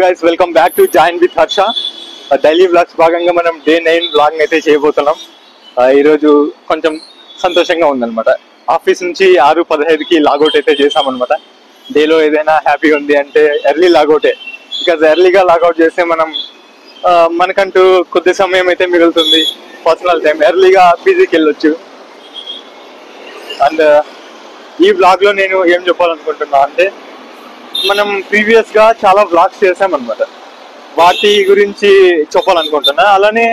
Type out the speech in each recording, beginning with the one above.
Guys, welcome back to join with Harsha. Daily vlogs భాగంగా మనం day 9 vlog అయితే చేయబోతున్నాం. ఈరోజు కొంచెం సంతోషంగా ఉందన్నమాట. ఆఫీస్ నుంచి 6:15కి లాగౌట్ అయితే చేసామన్నమాట. డేలో ఏదైనా హ్యాపీగా ఉంది అంటే ఎర్లీ లాగౌటే. బికాజ్ ఎర్లీగా లాగౌట్ చేస్తే మనకంటూ కొద్ది సమయం అయితే మిగులుతుంది, పర్సనల్ టైం. ఎర్లీగా బిజీకి వెళ్ళొచ్చు. అండ్ ఈ వ్లాగ్ లో నేను ఏం చెప్పాలనుకుంటున్నా అంటే, మనం ప్రీవియస్ గా చాలా వ్లాగ్స్ చేసామన్నమాట. వాటి గురించి చెప్పాలనుకుంటున్నా. అలానే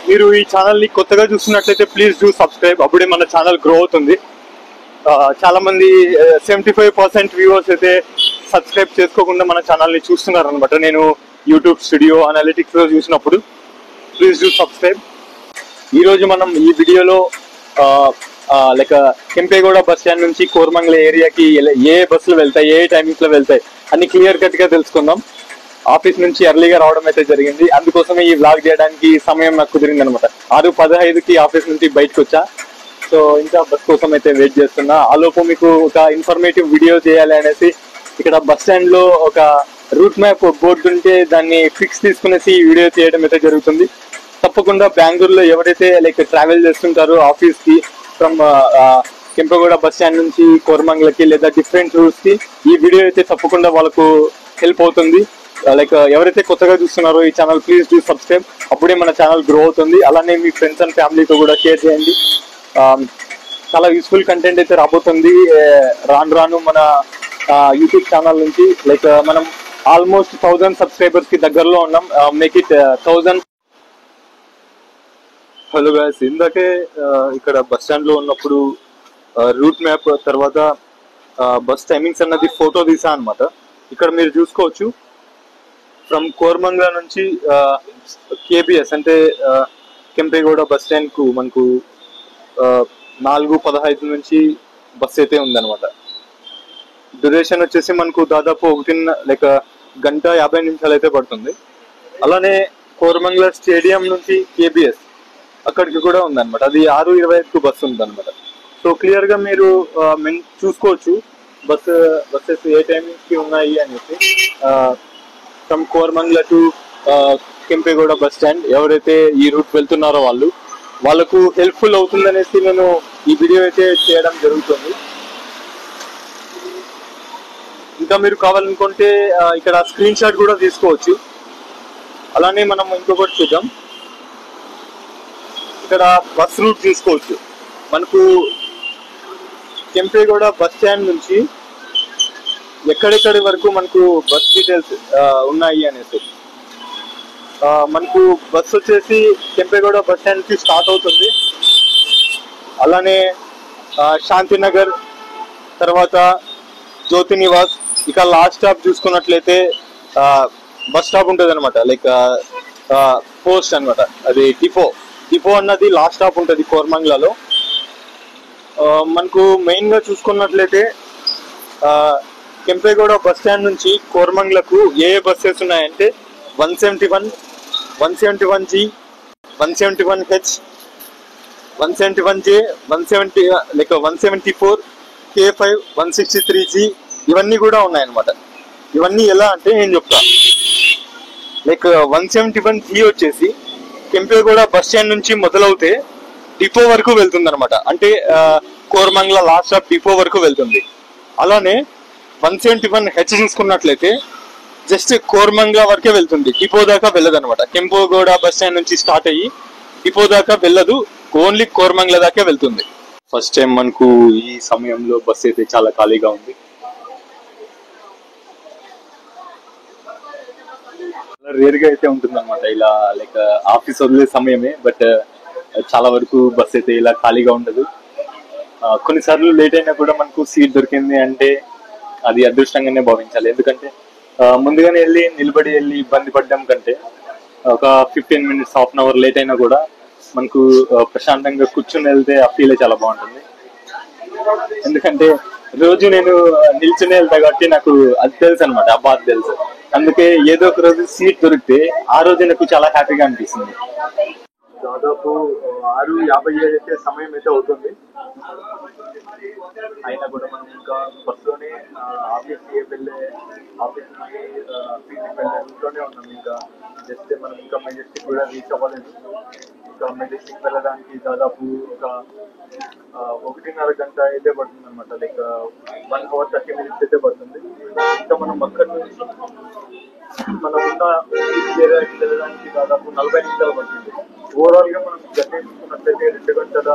మీరు ఈ ఛానల్ ని కొత్తగా చూస్తున్నట్లయితే ప్లీజ్ డూ సబ్స్క్రైబ్. అప్పుడే మన ఛానల్ గ్రో అవుతుంది. చాలా మంది 75% వ్యూవర్స్ అయితే సబ్స్క్రైబ్ చేసుకోకుండా మన ఛానల్ ని చూస్తున్నారు అనమాట. నేను యూట్యూబ్ స్టూడియో అనలిటిక్స్ లో చూసినప్పుడు. Please do subscribe. ఈరోజు మనం ఈ వీడియోలో లైక్ కెంపేగౌడ బస్ స్టాండ్ నుంచి కోరమంగళ ఏరియాకి ఏ బస్సులు వెళ్తాయి, ఏ టైమింగ్స్ లో వెళ్తాయి అన్ని క్లియర్ కట్ గా తెలుసుకుందాం. ఆఫీస్ నుంచి ఎర్లీగా రావడం అయితే జరిగింది, అందుకోసమే ఈ వ్లాగ్ చేయడానికి సమయం నాకు కుదిరింది అనమాట. 6:15కి ఆఫీస్ నుంచి బయటకు వచ్చా. సో ఇంకా బస్ కోసం అయితే వెయిట్ చేస్తున్నా. ఆలోపు మీకు ఒక ఇన్ఫర్మేటివ్ వీడియో చేయాలి అనేసి ఇక్కడ బస్ స్టాండ్ లో ఒక రూట్ మ్యాప్ బోర్డు ఉంటే దాన్ని ఫిక్స్ తీసుకునేసి ఈ వీడియో చేయడం అయితే జరుగుతుంది. తప్పకుండా బెంగళూరులో ఎవరైతే లైక్ ట్రావెల్ చేస్తుంటారో ఆఫీస్ కి ఫ్రమ్ కెంపగౌడ బస్ స్టాండ్ నుంచి కోరమంగళకి లేదా డిఫరెంట్ రూట్స్ కి ఈ వీడియో అయితే తప్పకుండా వాళ్ళకు హెల్ప్ అవుతుంది. లైక్ ఎవరైతే కొత్తగా చూస్తున్నారో ఈ ఛానల్ ప్లీజ్ డూ సబ్స్క్రైబ్. అప్పుడే మన ఛానల్ గ్రో అవుతుంది. అలానే మీ ఫ్రెండ్స్ అండ్ ఫ్యామిలీతో కూడా షేర్ చేయండి. చాలా యూస్ఫుల్ కంటెంట్ అయితే రాబోతుంది రాను మన యూట్యూబ్ ఛానల్ నుంచి. లైక్ మనం ఆల్మోస్ట్ 1000 సబ్స్క్రైబర్స్ కి దగ్గరలో ఉన్నాం. Make it 1000. హలో గాయస్, ఇందాకే ఇక్కడ బస్ స్టాండ్ లో ఉన్నప్పుడు రూట్ మ్యాప్ తర్వాత బస్ టైమింగ్స్ అన్నది ఫోటో తీసా అనమాట. ఇక్కడ మీరు చూసుకోవచ్చు, ఫ్రమ్ కోరమంగళ నుంచి కేబిఎస్ అంటే కెంపేగౌడ బస్ స్టాండ్ కు మనకు 4:15 నుంచి బస్ అయితే ఉందన్నమాట. డ్యూరేషన్ వచ్చేసి మనకు దాదాపు 1:50 అయితే పడుతుంది. అలానే కోరమంగళ స్టేడియం నుంచి కేబిఎస్ అక్కడికి కూడా ఉందన్నమాట. అది 6:25కు బస్సు ఉందన్నమాట. సో క్లియర్ గా మీరు చూసుకోవచ్చు బస్సెస్ ఏ టైమింగ్స్ కి ఉన్నాయి అనేసి. From Koramangala to Kempegowda bus stand ఎవరైతే ఈ రూట్ వెళ్తున్నారో వాళ్ళకు హెల్ప్ఫుల్ అవుతుందనేసి నేను ఈ వీడియో అయితే చేయడం జరుగుతుంది. ఇంకా మీరు కావాలనుకుంటే ఇక్కడ స్క్రీన్ షాట్ కూడా తీసుకోవచ్చు. అలానే మనం ఇంకొకటి చూద్దాం. ఇక్కడ బస్ రూట్ తీసుకోవచ్చు. మనకు కెంపేగౌడ బస్ స్టాండ్ నుంచి ఎక్కడెక్కడి వరకు మనకు బస్ డీటెయిల్స్ ఉన్నాయి అనేసి. మనకు బస్ వచ్చేసి కెంపేగౌడ బస్ స్టాండ్ కి స్టార్ట్ అవుతుంది. అలానే శాంతినగర్ తర్వాత జ్యోతి నివాస్, ఇక లాస్ట్ స్టాప్ చూసుకున్నట్లయితే బస్ స్టాప్ ఉంటుంది అనమాట. లైక్ పోస్ట్ అనమాట. అది డిపో అన్నది లాస్ట్ స్టాప్ ఉంటుంది కోరమంగళలో. మనకు మెయిన్ గా చూసుకున్నట్లయితే కెంపేగౌడ బస్ స్టాండ్ నుంచి కోరమంగళకు ఏ బస్సెస్ ఉన్నాయంటే 171, 171G, 171H, 171J, 170 like 174, K5, 163G ఇవన్నీ కూడా ఉన్నాయన్నమాట. ఇవన్నీ ఎలా అంటే నేను చెప్తా. లైక్ 171G వచ్చేసి కెంపేగౌడ బస్ స్టాండ్ నుంచి మొదలవుతే డిపో వరకు వెళ్తుంది అనమాట. అంటే కోరమంగళ లాస్ట్ స్టాప్ డిపో వరకు వెళ్తుంది. అలానే 171H చూసుకున్నట్లయితే జస్ట్ కోరమంగళ వరకే వెళ్తుంది, డిపో దాకా వెళ్ళదు అనమాట. కెంపేగౌడ బస్ స్టాండ్ నుంచి స్టార్ట్ అయ్యి డిపో దాకా వెళ్ళదు, ఓన్లీ కోరమంగళ దాకా వెళ్తుంది. ఫస్ట్ టైం మనకు ఈ సమయంలో బస్ అయితే చాలా ఖాళీగా ఉంది. రేర్ గా అయితే ఉంటుంది అనమాట ఇలా. లైక్ ఆఫీస్ వదిలే సమయమే, బట్ చాలా వరకు బస్ అయితే ఇలా ఖాళీగా ఉండదు. కొన్నిసార్లు లేట్ అయినా కూడా మనకు సీట్ దొరికింది అంటే అది అదృష్టంగానే భావించాలి. ఎందుకంటే ముందుగానే నిలబడి ఇబ్బంది పడడం కంటే ఒక 15 minutes, half an hour late అయినా కూడా మనకు ప్రశాంతంగా కూర్చుని వెళ్తే ఆ ఫీల్ చాలా బాగుంటుంది. ఎందుకంటే రోజు నేను నిల్చుని వెళ్తా కాబట్టి నాకు అది తెలుసు అనమాట, ఆ బాధ తెలుసు. అందుకే ఏదో ఒక రోజు సీట్ దొరికితే ఆ రోజు నాకు చాలా హ్యాపీగా అనిపిస్తుంది. దాదాపు 6:57 అయితే సమయం అయితే అవుతుంది. అయినా కూడా మనం ఇంకా బస్సులోనే ఆఫీస్కి వెళ్ళే ఆఫీస్ లోనే ఉన్నాం. ఇంకా జస్ట్ మనం ఇంకా మెజెస్టిక్ కూడా రీచ్ అవ్వలేదు. ఇంకా మెజెస్టిక్ వెళ్ళడానికి దాదాపు ఒక 1.5 గంట అయితే పడుతుంది అనమాట. లైక్ 1 hour 30 minutes అయితే పడుతుంది. ఇంకా మనం అక్కడ నుంచి మనం ఉన్న ఏరియాకి వెళ్ళడానికి దాదాపు 40 నిమిషాలు పడుతుంది. ఓవరాల్ గా మనం జర్నీ తీసుకున్నట్లయితే 2 గంటల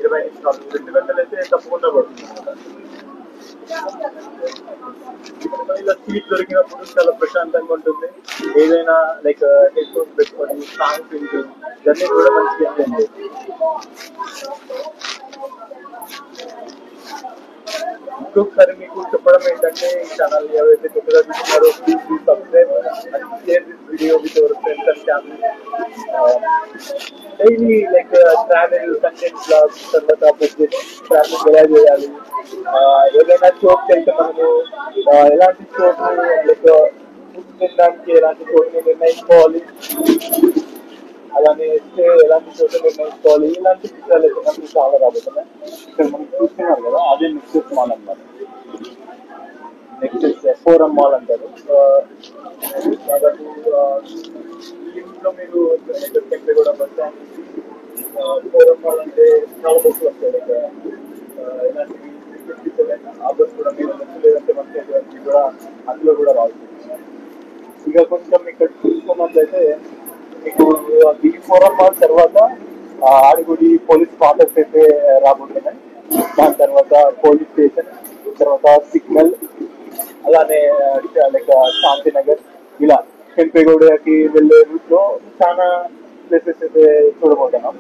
20 నిమిషాలు, 2 గంటలు అయితే తప్పకుండా పడుతుంది అనమాట. ఇలా సీట్ దొరికినప్పుడు చాలా ప్రశాంతంగా ఉంటుంది. ఏదైనా లైక్ హెడ్ ఫోన్స్ పెట్టుకొని సాంగ్స్ వింటూ జర్నీ కూడా మంచిగా ఎంజాయ్ చేయొచ్చు. ఇంకొకసారి మీకు చెప్పడం ఏంటంటే, ఈ ఛానల్ ఎవరైతే కొత్తగా చూస్తున్నారో please subscribe and share this video with your friends and family. Daily like travel content blogs, తర్వాత బడ్జెట్ ట్రావెల్ ఎలా చేయాలి, ఏదైనా చోటుకి వెళ్తే మనము ఎలాంటి చోటు లైక్ ఫుడ్ తినడానికి ఎలాంటి చోటుని నిర్ణయించుకోవాలి, అలానే స్టే ఎలాంటి చోటు నిర్ణయించుకోవాలి, ఇలాంటి విషయాలు అయితే మనకి చాలా రాబోతున్నాయి. ఇక్కడ మనం చూస్తున్నారు కదా, అదే నెక్సెస్ మాల్ అన్నమాట. నెక్సెస్ ఫోరం మాల్ అంటారు. దాదాపు ఇంట్లో మీరు టెంపే కూడా బస్ స్టాండ్ ఫోరం మాల్ అంటే చాలా బస్సులు వస్తాయి. ఇలాంటి ఆ బస్ కూడా మీరు బస్సు లేదంటే మనకి కూడా అందులో కూడా రావచ్చు. ఇక కొంచెం ఇక్కడ చూసుకున్నట్లయితే మీకు ఈ ఫోరం మాల్ తర్వాత ఆడిగుడి పోలీస్ క్వార్టర్స్ అయితే రాబోతున్నాయి. దాని తర్వాత పోలీస్ స్టేషన్, తర్వాత సిగ్నల్, అలానే లైక్ శాంతినగర్, ఇలా కెంపేగౌడకి వెళ్ళే రూట్ లో చాలా ప్లేసెస్ అయితే చూడబోతున్నాం.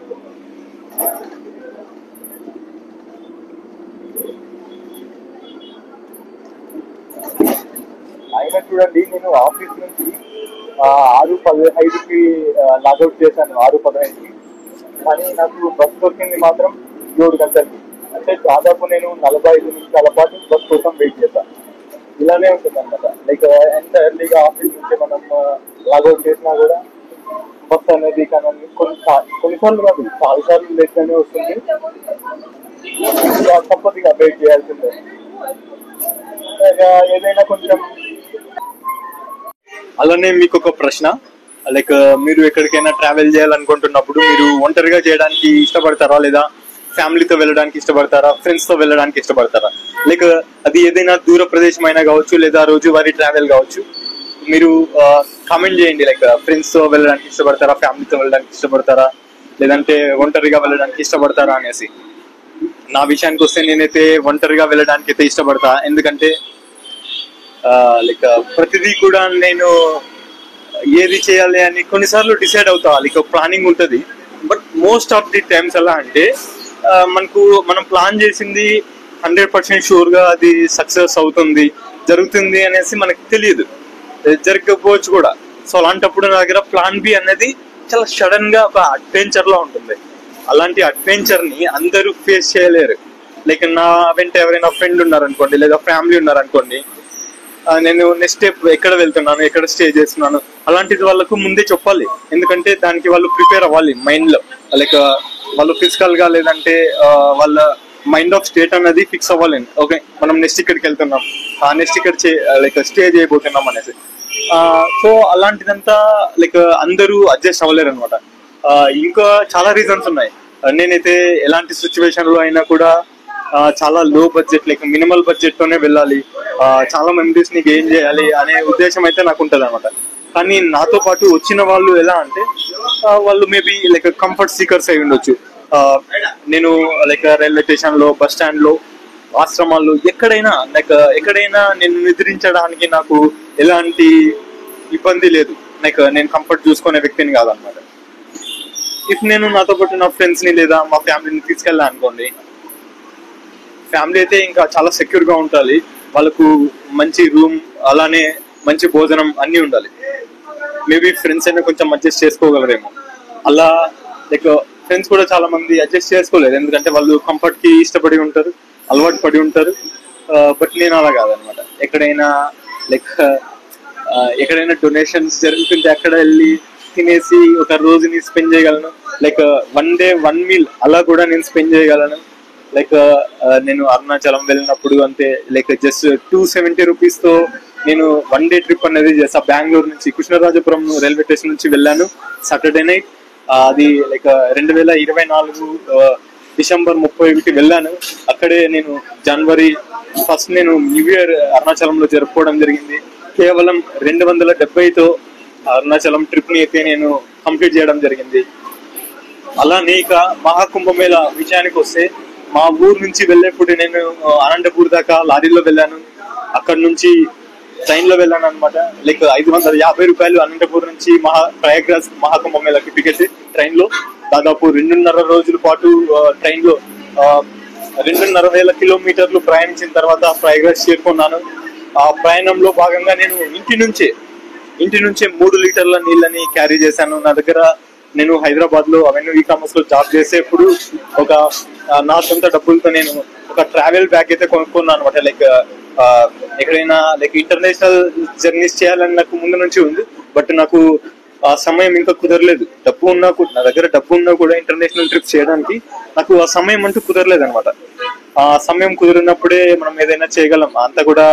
అయినా చూడండి, నేను ఆఫీస్ నుంచి 6:15కి లాగౌట్ చేశాను, 6:15కి. కానీ నాకు బస్ దొరికింది మాత్రం 7 గంటలకి. అంటే దాదాపు నేను 45 నిమిషాల పాటు బస్ కోసం వెయిట్ చేశాను. ఇలానే ఉంటుంది అనమాట. లైక్ ఎంత ఎర్లీగా ఆఫీస్ నుంచి మనం లాగౌట్ చేసినా కూడా బస్ అనేది కానీ కొన్నిసార్లు కాదు, చాలాసార్లు లేట్గానే వస్తుంది. తప్పదుగా వెయిట్ చేయాల్సిందే. ఏదైనా కొంచెం. అలానే మీకు ఒక ప్రశ్న, లైక్ మీరు ఎక్కడికైనా ట్రావెల్ చేయాలనుకుంటున్నప్పుడు మీరు ఒంటరిగా చేయడానికి ఇష్టపడతారా, లేదా ఫ్యామిలీతో వెళ్ళడానికి ఇష్టపడతారా, ఫ్రెండ్స్ తో వెళ్ళడానికి ఇష్టపడతారా? లైక్ అది ఏదైనా దూర ప్రదేశం అయినా కావచ్చు, లేదా రోజువారీ ట్రావెల్ కావచ్చు. మీరు కామెంట్ చేయండి, లైక్ ఫ్రెండ్స్ తో వెళ్ళడానికి ఇష్టపడతారా, ఫ్యామిలీతో వెళ్ళడానికి ఇష్టపడతారా, లేదంటే ఒంటరిగా వెళ్ళడానికి ఇష్టపడతారా అనేసి. నా విషయానికి వస్తే నేనైతే ఒంటరిగా వెళ్ళడానికి అయితే ఇష్టపడతా. ఎందుకంటే లైక్ ప్రతిదీ కూడా నేను ఏది చేయాలి అని కొన్నిసార్లు డిసైడ్ అవుతా, లైక్ ప్లానింగ్ ఉంటుంది. But most of the times ఎలా అంటే మనం ప్లాన్ చేసింది 100% షూర్ గా అది సక్సెస్ అవుతుంది, జరుగుతుంది అనేసి మనకు తెలియదు, జరగకపోవచ్చు కూడా. సో అలాంటప్పుడు నా దగ్గర ప్లాన్ బి అనేది చాలా సడన్ గా ఒక అడ్వెంచర్ లో ఉంటుంది. అలాంటి అడ్వెంచర్ ని అందరూ ఫేస్ చేయలేరు. లైక్ నా వెంట ఎవరైనా ఫ్రెండ్ ఉన్నారనుకోండి, లేదా ఫ్యామిలీ ఉన్నారనుకోండి, నేను నెక్స్ట్ స్టెప్ ఎక్కడ వెళ్తున్నాను, ఎక్కడ స్టే చేస్తున్నాను, అలాంటిది వాళ్ళకు ముందే చెప్పాలి. ఎందుకంటే దానికి వాళ్ళు ప్రిపేర్ అవ్వాలి మైండ్ లో. లైక్ వాళ్ళు ఫిజికల్ గా లేదంటే వాళ్ళ మైండ్ ఆఫ్ స్టేట్ అనేది ఫిక్స్ అవ్వాలి. ఓకే, మనం నెక్స్ట్ ఇక్కడికి వెళ్తున్నాం, నెక్స్ట్ ఇక్కడ లైక్ స్టే చేయబోతున్నాం అనేసి. సో అలాంటిదంతా లైక్ అందరూ అడ్జస్ట్ అవ్వలేరు అనమాట. ఇంకా చాలా రీజన్స్ ఉన్నాయి. నేనైతే ఎలాంటి సిచ్యువేషన్ లో అయినా కూడా చాలా లో బడ్జెట్, లైక్ మినిమల్ బడ్జెట్ తోనే వెళ్ళాలి, చాలా మెమరీస్ ని గెయిన్ చేయాలి అనే ఉద్దేశం అయితే నాకు ఉంటుంది అనమాట. కానీ నాతో పాటు వచ్చిన వాళ్ళు ఎలా అంటే వాళ్ళు మేబీ లైక్ కంఫర్ట్ సీకర్స్ అయి ఉండొచ్చు. నేను లైక్ రైల్వే స్టేషన్ లో, బస్ స్టాండ్ లో, ఆశ్రమాల్లో, ఎక్కడైనా నేను నిద్రించడానికి నాకు ఎలాంటి ఇబ్బంది లేదు. లైక్ నేను కంఫర్ట్ చూసుకునే వ్యక్తిని కాదనమాట. ఇఫ్ నేను నాతో పాటు నా ఫ్రెండ్స్ ని లేదా మా ఫ్యామిలీని తీసుకెళ్ళా అనుకోండి, ఫ్యామిలీ అయితే ఇంకా చాలా సెక్యూర్ గా ఉండాలి. వాళ్ళకు మంచి రూమ్, అలానే మంచి భోజనం అన్ని ఉండాలి. మేబీ ఫ్రెండ్స్ అయినా కొంచెం అడ్జస్ట్ చేసుకోగలరేమో. అలా లైక్ ఫ్రెండ్స్ కూడా చాలా మంది అడ్జస్ట్ చేసుకోలేదు, ఎందుకంటే వాళ్ళు కంఫర్ట్ కి ఇష్టపడి ఉంటారు, అలవాటు పడి ఉంటారు. బట్ నేను అలా కాదనమాట. ఎక్కడైనా డొనేషన్స్ జరుగుతుంటే అక్కడ వెళ్ళి తినేసి ఒక రోజుని స్పెండ్ చేయగలను. లైక్ 1 day 1 meal అలా కూడా నేను స్పెండ్ చేయగలను. లైక్ నేను అరుణాచలం వెళ్ళినప్పుడు అంతే, లైక్ జస్ట్ 270 రూపీస్ తో నేను 1 డే ట్రిప్ అనేది చేసా. బెంగళూరు నుంచి కృష్ణరాజపురం రైల్వే స్టేషన్ నుంచి వెళ్ళాను సాటర్డే నైట్. అది లైక్ 2024 డిసెంబర్ 31కి వెళ్ళాను. అక్కడే నేను జనవరి 1 నేను న్యూ ఇయర్ అరుణాచలంలో జరుపుకోవడం జరిగింది. కేవలం 270తో అరుణాచలం ట్రిప్ ని అయితే నేను కంప్లీట్ చేయడం జరిగింది. అలానే ఇక మహాకుంభమేళ విషయానికి వస్తే, మా ఊరు నుంచి వెళ్ళేప్పుడు నేను అనంతపూర్ దాకా లారీలో వెళ్ళాను. అక్కడ నుంచి ట్రైన్ లో వెళ్ళాను అనమాట. లైక్ 550 రూపాయలు అనంతపూర్ నుంచి ప్రయాగ్రాజ్ మహాకుంభమేళకి టికెట్. ట్రైన్ లో దాదాపు 2.5 రోజుల పాటు ట్రైన్ లో 2,500 కిలోమీటర్లు ప్రయాణించిన తర్వాత ప్రయాగ్రాజ్ చేరుకున్నాను. ఆ ప్రయాణంలో భాగంగా నేను ఇంటి నుంచే 3 లీటర్ల నీళ్ళని క్యారీ చేశాను నా దగ్గర. నేను హైదరాబాద్ లో అవెన్యూ ఈ-కామర్స్ లో జాబ్ చేసేప్పుడు నా సొంత డబ్బులతో నేను ఒక ట్రావెల్ బ్యాగ్ అయితే కొనుక్కున్నాను అనమాట. లైక్ ఎక్కడైనా లైక్ ఇంటర్నేషనల్ జర్నీస్ చేయాలని నాకు ముందు నుంచి ఉంది. బట్ నాకు ఆ సమయం ఇంకా కుదరలేదు. నా దగ్గర డబ్బు ఉన్నా కూడా ఇంటర్నేషనల్ ట్రిప్స్ చేయడానికి నాకు ఆ సమయం అంటూ కుదరలేదు అనమాట. ఆ సమయం కుదిరినప్పుడే మనం ఏదైనా చేయగలం. అంతా కూడా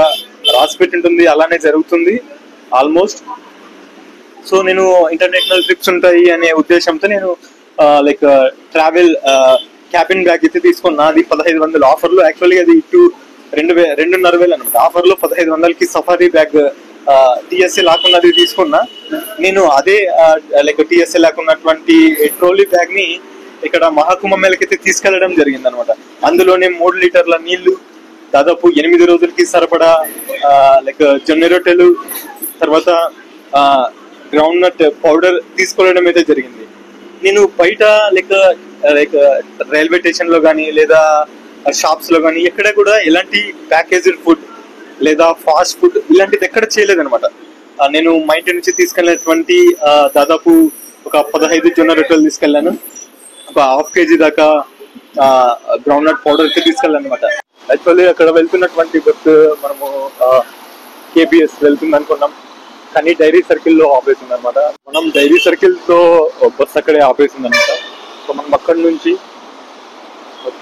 రాసిపెట్టి ఉంటుంది, అలానే జరుగుతుంది ఆల్మోస్ట్. సో నేను ఇంటర్నేషనల్ ట్రిప్స్ ఉంటాయి అనే ఉద్దేశంతో నేను లైక్ ట్రావెల్ క్యాబిన్ బ్యాగ్ అయితే తీసుకున్నా. అది 1500 ఆఫర్లో. యాక్చువల్గా అది 2,500 అనమాట. ఆఫర్లో 1500కి సఫారీ బ్యాగ్ టిఎస్ఏ లేకుండా అది తీసుకున్నా. నేను అదే లైక్ టిఎస్ఏ లేకున్నటువంటి ట్రోలీ బ్యాగ్ ని ఇక్కడ మహాకుంభమేళకి అయితే తీసుకెళ్లడం జరిగింది అనమాట. అందులోనే 3 లీటర్ల నీళ్లు, దాదాపు 8 రోజులకి సరిపడా లైక్ జొన్న రొట్టెలు, తర్వాత గ్రౌండ్ నట్ పౌడర్ తీసుకెళ్ళడం అయితే జరిగింది. నేను బయట లైక్ రైల్వే స్టేషన్ లో కానీ లేదా షాప్స్ లో కానీ ఎక్కడ కూడా ఎలాంటి ప్యాకేజ్డ్ ఫుడ్ లేదా ఫాస్ట్ ఫుడ్ ఇలాంటిది ఎక్కడ చేయలేదన్నమాట. నేను మా ఇంటి నుంచి తీసుకెళ్ళినటువంటి దాదాపు ఒక 15 జొన్న రొట్టెలు తీసుకెళ్ళాను. ఒక 1/2 kg దాకా గ్రౌండ్ నట్ పౌడర్ అయితే తీసుకెళ్ళాను అనమాట. యాక్చువల్లీ అక్కడ వెళ్తున్నటువంటి బస్ మనము KBS వెళ్తుంది అనుకున్నాం, కానీ డైరీ సర్కిల్ లో ఆపేసింది అనమాట. మనం డైరీ సర్కిల్ తో బస్ అక్కడే ఆపేసింది అనమాట. సో మనం అక్కడి నుంచి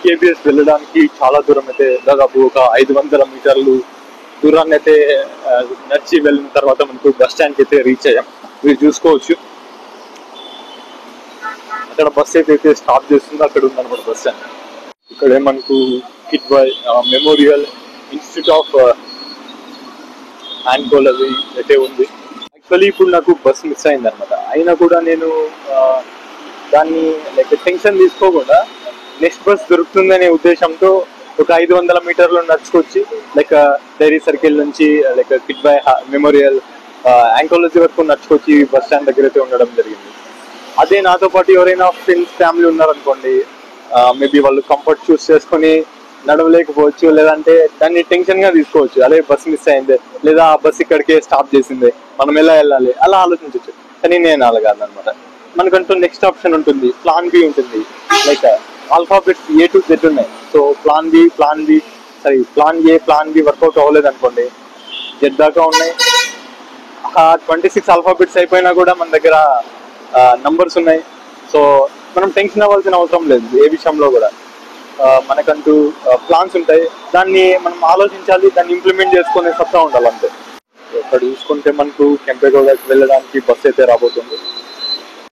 KBS వెళ్ళడానికి చాలా దూరం అయితే, దాదాపు ఒక 500 మీటర్లు దూరాన్ని అయితే నడిచి వెళ్ళిన తర్వాత మనకు బస్ స్టాండ్ అయితే రీచ్ అయ్యాం. మీరు చూసుకోవచ్చు అక్కడ బస్ అయితే స్టాప్ చేస్తుంది. అక్కడ ఉందన్నమాట బస్ స్టాండ్. ఇక్కడే మనకు కిడ్వాయ్ మెమోరియల్ ఇన్స్టిట్యూట్ ఆఫ్ ఆంకోలజీ అయితే ఉంది. యాక్చువల్లీ ఇప్పుడు నాకు బస్ మిస్ అయింది అనమాట. అయినా కూడా నేను దాన్ని లైక్ టెన్షన్ తీసుకోకుండా నెక్స్ట్ బస్ దొరుకుతుందనే ఉద్దేశంతో ఒక 500 మీటర్లు నడుచుకొచ్చి లైక్ డైరీ సర్కిల్ నుంచి లైక్ కిడ్వాయ్ మెమోరియల్ ఆంకోలజీ వరకు నడుచుకొచ్చి బస్ స్టాండ్ దగ్గర అయితే ఉండడం జరిగింది. అదే నాతో పాటు ఎవరైనా ఫ్రెండ్స్ ఫ్యామిలీ ఉన్నారనుకోండి, మేబీ వాళ్ళు కంఫర్ట్ చూస్ చేసుకొని నడవలేకపోవచ్చు, లేదంటే దాన్ని టెన్షన్ గా తీసుకోవచ్చు. అదే బస్ మిస్ అయింది, లేదా ఆ బస్ ఇక్కడికే స్టాప్ చేసింది, మనం ఎలా వెళ్ళాలి, అలా ఆలోచించవచ్చు. కానీ నేను అలా కాదనమాట. మనకంటూ నెక్స్ట్ ఆప్షన్ ఉంటుంది, ప్లాన్ బి ఉంటుంది. Like alphabets A to Z ఉన్నాయి. So plan A, plan B work out అవ్వలేదు అనుకోండి, Z దాకా ఉన్నాయి. 26 ఆల్ఫాబెట్స్ అయిపోయినా కూడా మన దగ్గర నంబర్స్ ఉన్నాయి. సో మనం టెన్షన్ అవ్వాల్సిన అవసరం లేదు ఏ విషయంలో కూడా. మనకంటూ ప్లాన్స్ ఉంటాయి, దాన్ని మనం ఆలోచించాలి, దాన్ని ఇంప్లిమెంట్ చేసుకునే సత్తా ఉండాలి అంతే. ఇక్కడ చూసుకుంటే మనకు కెంపెగౌడకి వెళ్ళడానికి బస్ అయితే రాబోతుంది.